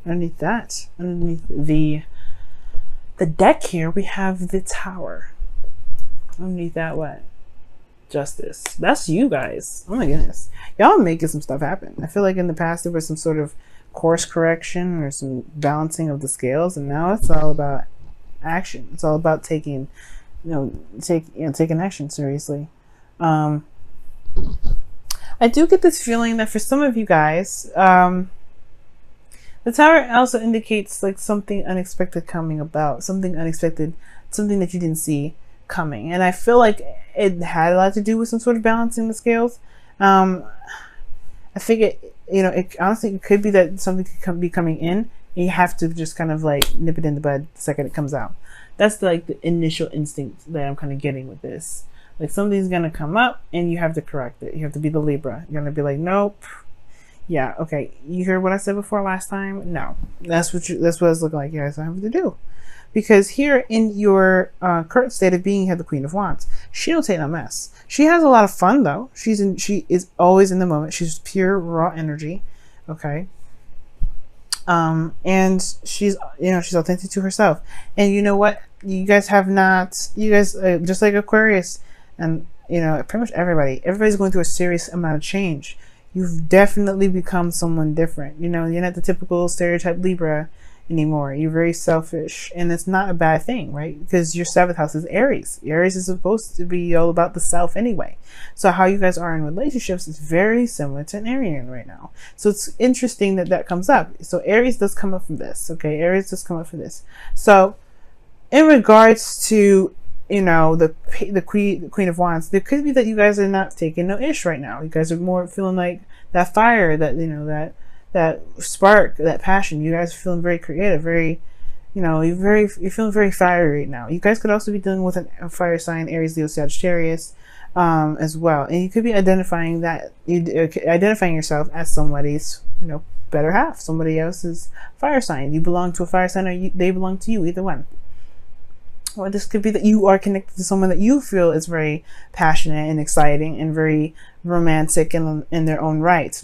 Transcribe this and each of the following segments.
underneath that, underneath the deck here, we have the Tower. Underneath that, what? Justice. That's you guys. Oh my goodness. Y'all making some stuff happen. I feel like in the past there was some sort of course correction or some balancing of the scales, and now it's all about action. It's all about taking action seriously. I do get this feeling that for some of you guys, the Tower also indicates like something unexpected coming about, something unexpected, something that you didn't see coming. And I feel like it had a lot to do with some sort of balancing the scales. I think it honestly, it could be that something could be coming in and you have to just kind of like nip it in the bud the second it comes out. That's like the initial instinct that I'm kind of getting with this. Like something's going to come up and you have to correct it. You have to be the Libra. You're going to be like, nope. Yeah, okay. You heard what I said before last time? No. That's what it's looking like. Yeah, that's what I have to do. Because here in your current state of being, you have the Queen of Wands. She don't take no mess. She has a lot of fun though. She is always in the moment. She's pure raw energy. Okay. And she's authentic to herself. And you know what? You guys just like Aquarius and pretty much everybody's going through a serious amount of change. You've definitely become someone different. You're not the typical stereotype Libra anymore. You're very selfish, and it's not a bad thing, right? Because your 7th house is Aries. Aries is supposed to be all about the self anyway. So how you guys are in relationships is very similar to an Arian right now. So it's interesting that comes up. So Aries does come up from this. Okay, Aries does come up from this. So in regards to the Queen of Wands, there could be that you guys are not taking no ish right now. You guys are more feeling like that fire, that spark, that passion. You guys are feeling very creative, very, you're feeling very fiery right now. You guys could also be dealing with a fire sign, Aries, Leo, Sagittarius, as well. And you could be identifying yourself as somebody's, better half, somebody else's fire sign. You belong to a fire sign, or they belong to you, either one. Or this could be that you are connected to someone that you feel is very passionate and exciting and very romantic in their own right?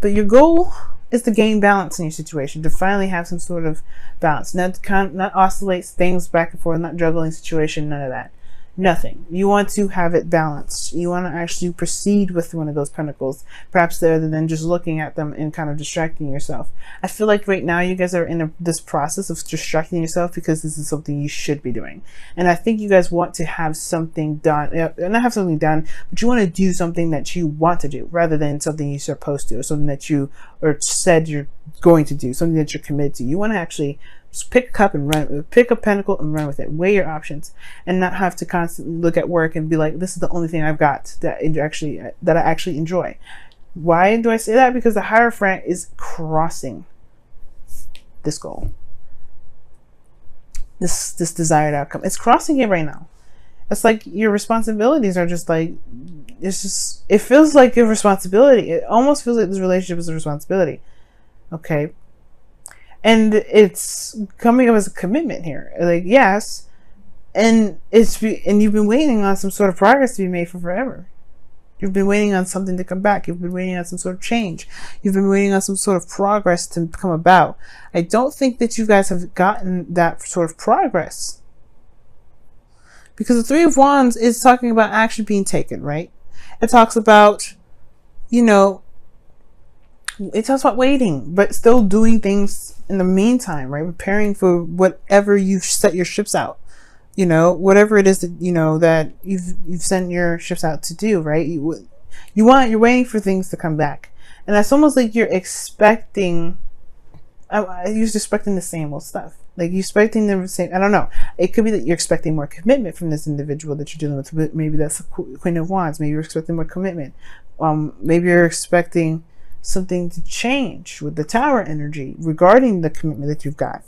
But your goal is to gain balance in your situation, to finally have some sort of balance, not oscillate things back and forth, not juggling situation, none of that. Nothing. You want to have it balanced. You want to actually proceed with one of those pentacles, perhaps rather than just looking at them and kind of distracting yourself. I feel like right now you guys are in this process of distracting yourself because this is something you should be doing. And I think you guys want to have something done, not have something done, but you want to do something that you want to do rather than something you're supposed to, or something that you said you're going to do, something that you're committed to. You want to actually just pick a cup and pick a pentacle and run with it. Weigh your options and not have to constantly look at work and be like, this is the only thing I've got that I actually enjoy. Why do I say that? Because the Hierophant is crossing this goal, this desired outcome. It's crossing it right now. It's like your responsibilities are just like, it feels like a responsibility. It almost feels like this relationship is a responsibility. Okay. And it's coming up as a commitment here. Like, yes. And you've been waiting on some sort of progress to be made for forever. You've been waiting on something to come back. You've been waiting on some sort of change. You've been waiting on some sort of progress to come about. I don't think that you guys have gotten that sort of progress. Because the Three of Wands is talking about action being taken, right? It talks about, it talks about waiting, but still doing things in the meantime, right? Preparing for whatever you've set your ships out, whatever it is that, that you've sent your ships out to do, right? You're waiting for things to come back. And that's almost like you're expecting, you're expecting the same old stuff. Like you're expecting the same, I don't know. It could be that you're expecting more commitment from this individual that you're dealing with. Maybe that's the Queen of Wands. Maybe you're expecting more commitment. Maybe you're expecting something to change with the Tower energy regarding the commitment that you've got.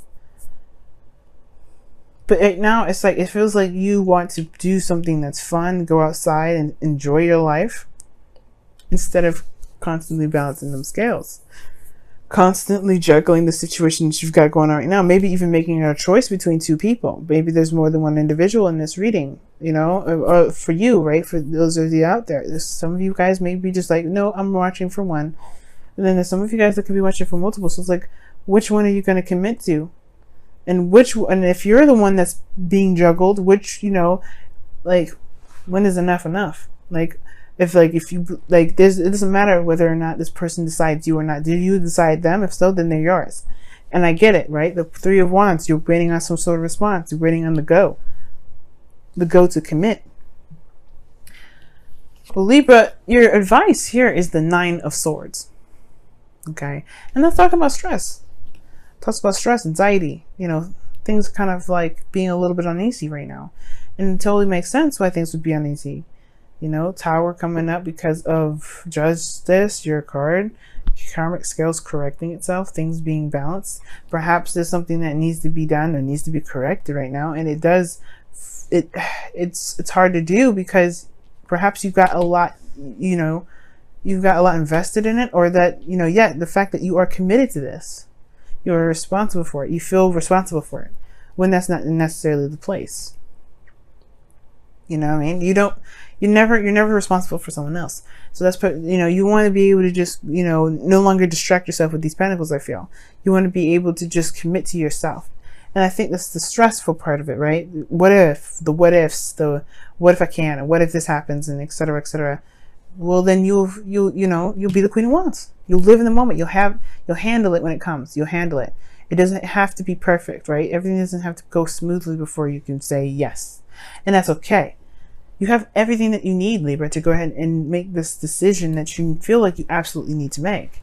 But right now it's like, it feels like you want to do something that's fun, go outside and enjoy your life instead of constantly balancing them scales, constantly juggling the situations you've got going on right now. Maybe even making a choice between two people. Maybe there's more than one individual in this reading, or for you, right? For those of you out there, there's some of you guys may be just like, no, I'm watching for one. And then there's some of you guys that could be watching for multiple. So it's like, Which one are you going to commit to? And if you're the one that's being juggled, which, like, when is enough enough? Like, if you, like, it doesn't matter whether or not this person decides you or not. Do you decide them? If so, then they're yours. And I get it, right? The Three of Wands, you're waiting on some sort of response. You're waiting on the go to commit. Well, Libra, your advice here is the Nine of Swords. Okay. And that's talking about stress. Talks about stress, anxiety, things kind of like being a little bit uneasy right now. And it totally makes sense why things would be uneasy. Tower coming up because of justice, your card, karmic scales correcting itself, things being balanced. Perhaps there's something that needs to be done or needs to be corrected right now. And it's hard to do because perhaps you've got a lot, you've got a lot invested in it, or that, the fact that you are committed to this. You're responsible for it. You feel responsible for it when that's not necessarily the place. You know what I mean? You're never responsible for someone else. So that's, you want to be able to just, no longer distract yourself with these pentacles, I feel. You want to be able to just commit to yourself. And I think that's the stressful part of it, right? What if, the what ifs, the what if I can, and what if this happens, and et cetera, et cetera. Well, then you'll be the Queen of Wands. You'll live in the moment. You'll handle it when it comes. You'll handle it. It doesn't have to be perfect, right? Everything doesn't have to go smoothly before you can say yes. And that's okay. You have everything that you need, Libra, to go ahead and make this decision that you feel like you absolutely need to make.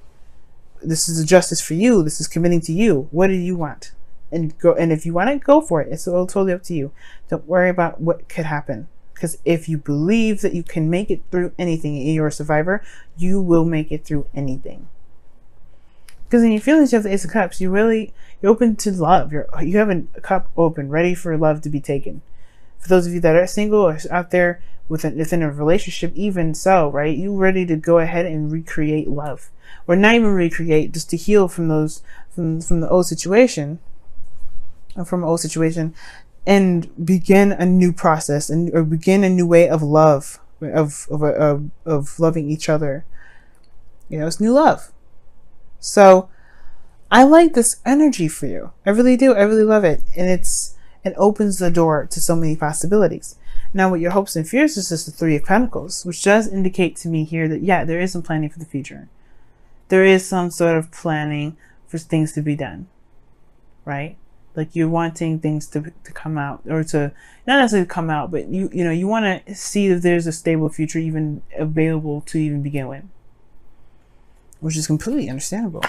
This is a justice for you. This is committing to you. What do you want? And if you want to, go for it. It's all totally up to you. Don't worry about what could happen. Because if you believe that you can make it through anything and you're a survivor, you will make it through anything. Because in your feelings, you have the Ace of Cups. You're open to love. You have a cup open, ready for love to be taken. For those of you that are single or out there within a relationship, even so, right? You ready to go ahead and recreate love, or not even recreate, just to heal from the old situation, and begin a new process or begin a new way of love, of loving each other. It's new love. So I like this energy for you. I really do. I really love it. And it opens the door to so many possibilities. Now, what your hopes and fears is just the Three of Pentacles, which does indicate to me here that, yeah, there is some planning for the future. There is some sort of planning for things to be done, right? Like you're wanting things to come out, or to not necessarily come out, but you want to see if there's a stable future even available to even begin with, which is completely understandable,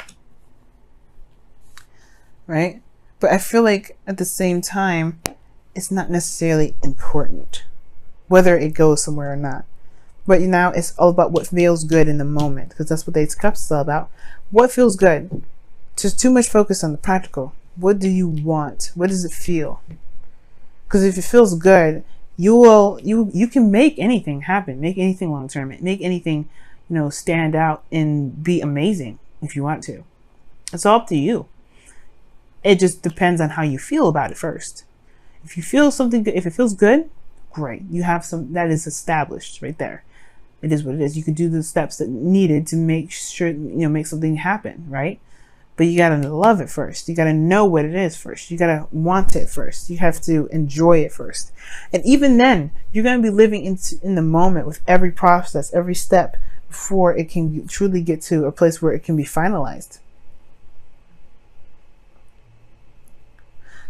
right? But I feel like at the same time, it's not necessarily important whether it goes somewhere or not. But now it's all about what feels good in the moment, because that's what the Ace of Cups is all about. What feels good? Just too much focus on the practical. What do you want? What does it feel? Because if it feels good, you can make anything happen, make anything long term, make anything stand out and be amazing if you want to. It's all up to you. It just depends on how you feel about it first. If you feel something good, if it feels good, great. You have some that is established right there. It is what it is. You can do the steps that needed to make sure, make something happen, right? But you got to love it first. You got to know what it is first. You got to want it first. You have to enjoy it first. And even then, you're going to be living in the moment with every process, every step, before it can truly get to a place where it can be finalized.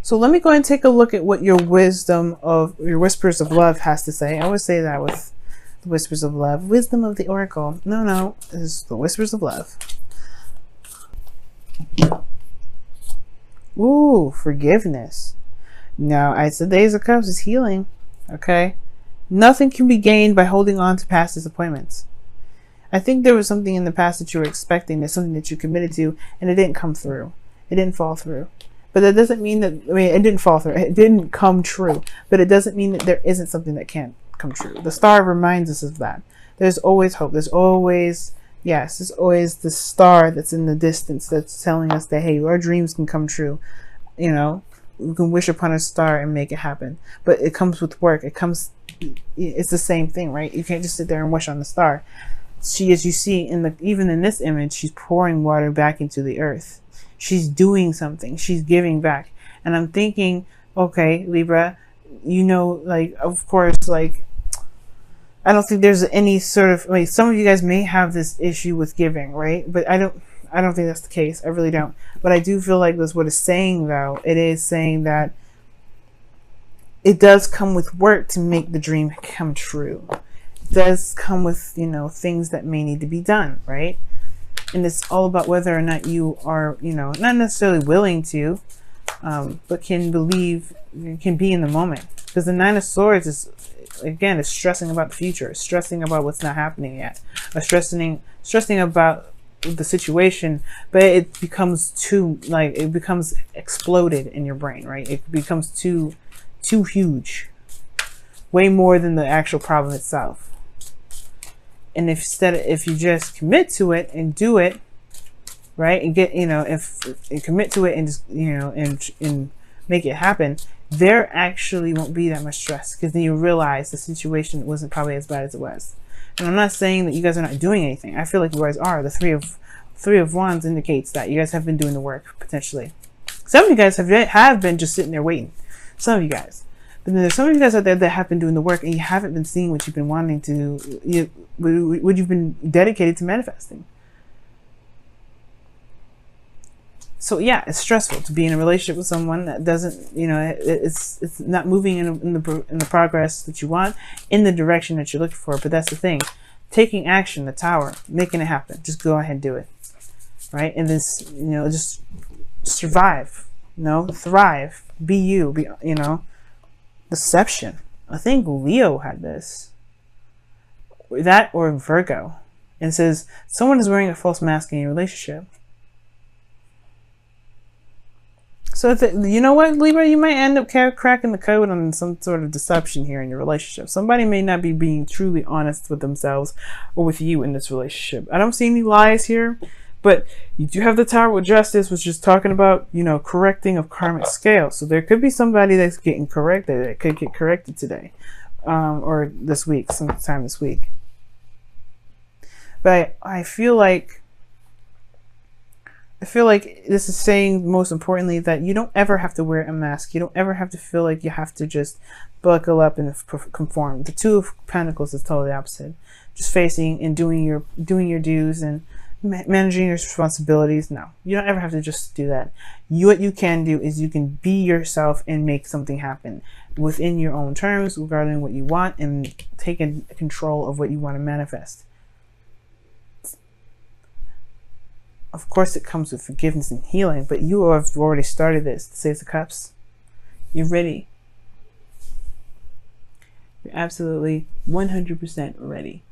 So let me go and take a look at what your Whispers of Love has to say. I always say that with the Whispers of Love. Wisdom of the Oracle. No, it's the Whispers of Love. Ooh, forgiveness. Now, I said the Ace of Cups is healing. Okay? Nothing can be gained by holding on to past disappointments. I think there was something in the past that you were expecting. There's something that you committed to, and it didn't come through. It didn't fall through. But that doesn't mean that, it didn't fall through. It didn't come true. But it doesn't mean that there isn't something that can't come true. The star reminds us of that. There's always hope. There's always the star that's in the distance that's telling us that, hey, our dreams can come true. We can wish upon a star and make it happen. But it comes with work. It's the same thing, right? You can't just sit there and wish on the star. As you see even in this image, she's pouring water back into the earth. She's doing something. She's giving back. And I'm thinking, okay, Libra, you know, like, of course, like, I don't think there's any sort of, like, some of you guys may have this issue with giving, right? But I don't think that's the case. I really don't. But I do feel like that's what it's saying, though. It is saying that it does come with work to make the dream come true. It does come with, you know, things that may need to be done, right? And it's all about whether or not you are, you know, not necessarily willing to, but can believe, can be in the moment. Because the Nine of Swords is, again, it's stressing about the future. It's stressing about what's not happening yet. Or stressing about the situation, but it becomes too, like, it becomes exploded in your brain, right? It becomes too huge, way more than the actual problem itself. And if you just commit to it and do it, right, and get, you know, if you commit to it and just, you know, and make it happen, there actually won't be that much stress, because then you realize the situation wasn't probably as bad as it was. And I'm not saying that you guys are not doing anything. I feel like you guys are. The Three of Wands indicates that you guys have been doing the work, potentially. Some of you guys have been just sitting there waiting. Some of you guys. But then there's some of you guys out there that have been doing the work, and you haven't been seeing what you've been wanting to, what you've been dedicated to manifesting. So yeah, it's stressful to be in a relationship with someone that doesn't, you know, it's not moving in the progress that you want, in the direction that you're looking for. But that's the thing, taking action, the Tower, making it happen. Just go ahead and do it, right? And this, you know, just survive, you know, thrive, be you, be, you know, deception. I think Leo had this, that or Virgo, and it says someone is wearing a false mask in your relationship. So you know what, Libra, you might end up cracking the code on some sort of deception here in your relationship. Somebody may not be being truly honest with themselves or with you in this relationship. I don't see any lies here, but you do have the Tower with Justice, which is talking about, you know, correcting of karmic scale. So there could be somebody that's getting corrected, that could get corrected today, or this week, sometime this week. But I feel like this is saying, most importantly, that you don't ever have to wear a mask. You don't ever have to feel like you have to just buckle up and conform. The Two of Pentacles is totally opposite. Just facing and doing your dues and managing your responsibilities. No, you don't ever have to just do that. What you can do is you can be yourself and make something happen within your own terms regarding what you want, and taking control of what you want to manifest. Of course, it comes with forgiveness and healing, but you have already started this. The Six of Cups. You're ready. You're absolutely 100% ready.